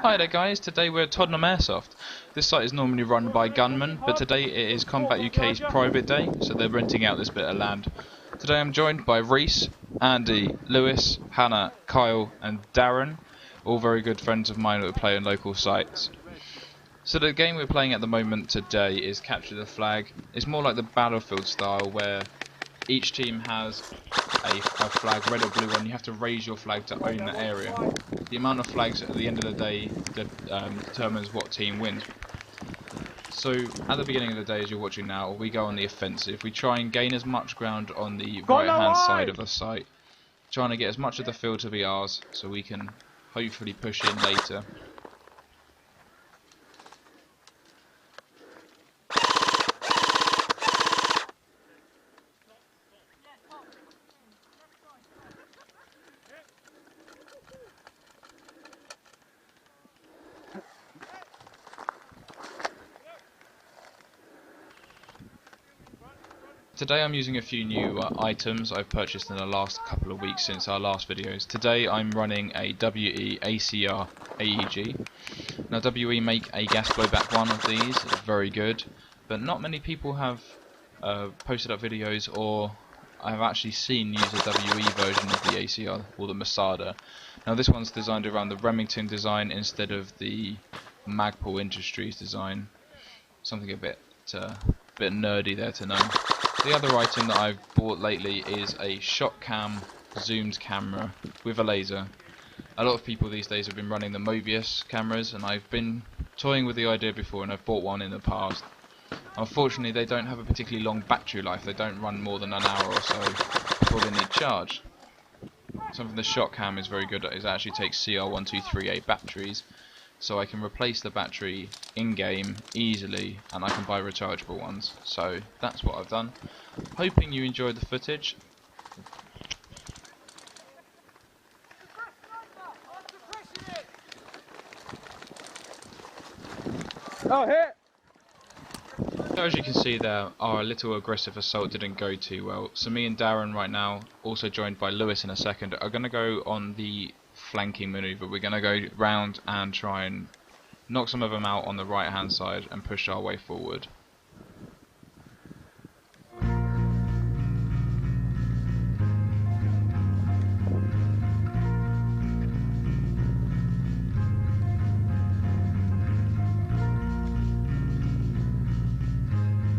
Hi there guys, today we're at Tuddenham Airsoft. This site is normally run by Gunman, but today it is Combat UK's private day, so they're renting out this bit of land. Today I'm joined by Reese, Andy, Lewis, Hannah, Kyle and Darren, all very good friends of mine that play on local sites. So the game we're playing at the moment today is Capture the Flag. It's more like the Battlefield style where each team has a flag, red or blue one. You have to raise your flag to own the area. The amount of flags at the end of the day determines what team wins. So at the beginning of the day, as you're watching now, we go on the offensive. We try and gain as much ground on the right hand side of the site, trying to get as much of the field to be ours so we can hopefully push in later. Today I'm using a few new items I've purchased in the last couple of weeks since our last videos. Today I'm running a WE acw-r AEG. Now WE make a gas blowback one of these, it's very good, but not many people have posted up videos or I have actually seen use a WE version of the ACR or the Masada. Now this one's designed around the Remington design instead of the Magpul Industries design. Something a bit nerdy there to know. The other item that I've bought lately is a shot cam zoomed camera with a laser. A lot of people these days have been running the Mobius cameras and I've been toying with the idea before and I've bought one in the past. Unfortunately they don't have a particularly long battery life, they don't run more than an hour or so before they need charge. Something the shot cam is very good at is it actually takes CR1238 batteries, so I can replace the battery in-game easily and I can buy rechargeable ones. So that's what I've done. Hoping you enjoyed the footage. Oh, hit! So as you can see there, our little aggressive assault didn't go too well. So me and Darren right now, also joined by Lewis in a second, are going to go on the flanking manoeuvre. We're going to go round and try and knock some of them out on the right hand side and push our way forward.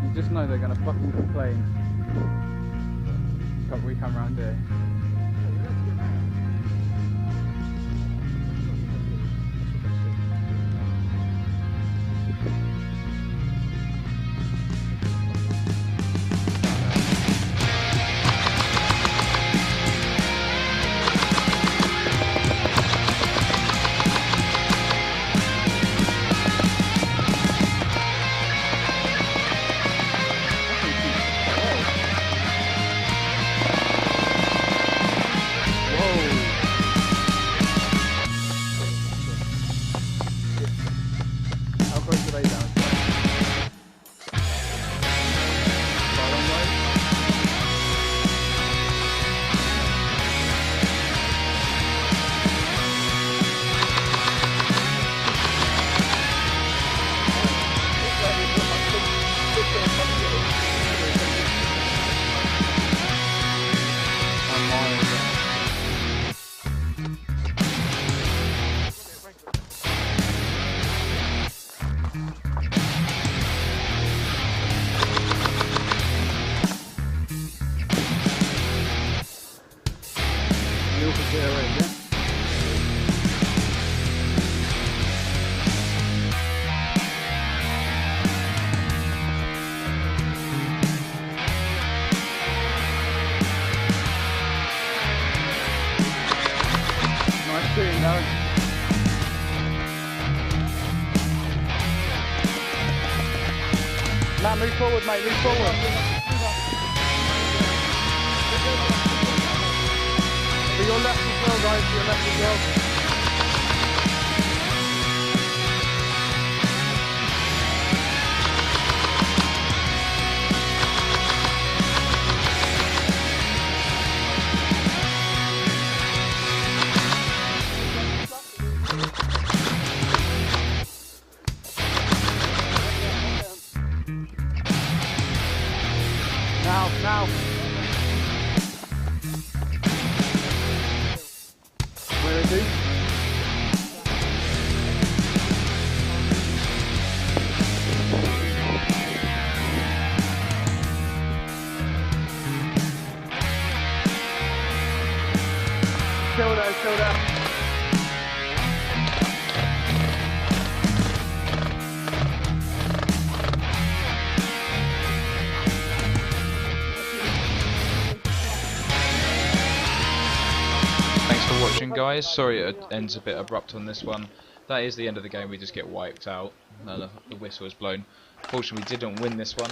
You just know they're gonna fucking complain. But we come round here. Matt, move forward, mate, move forward. To your left as well, guys, to your left as well. guys. Sorry it ends a bit abrupt on this one. That is the end of the game. We just get wiped out. The whistle is blown. Fortunately, we didn't win this one.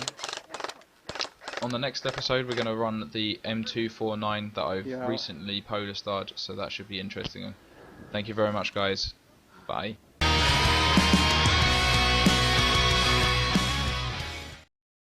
On the next episode, we're going to run the M249 that I've recently polar starred, so that should be interesting. Thank you very much, guys. Bye.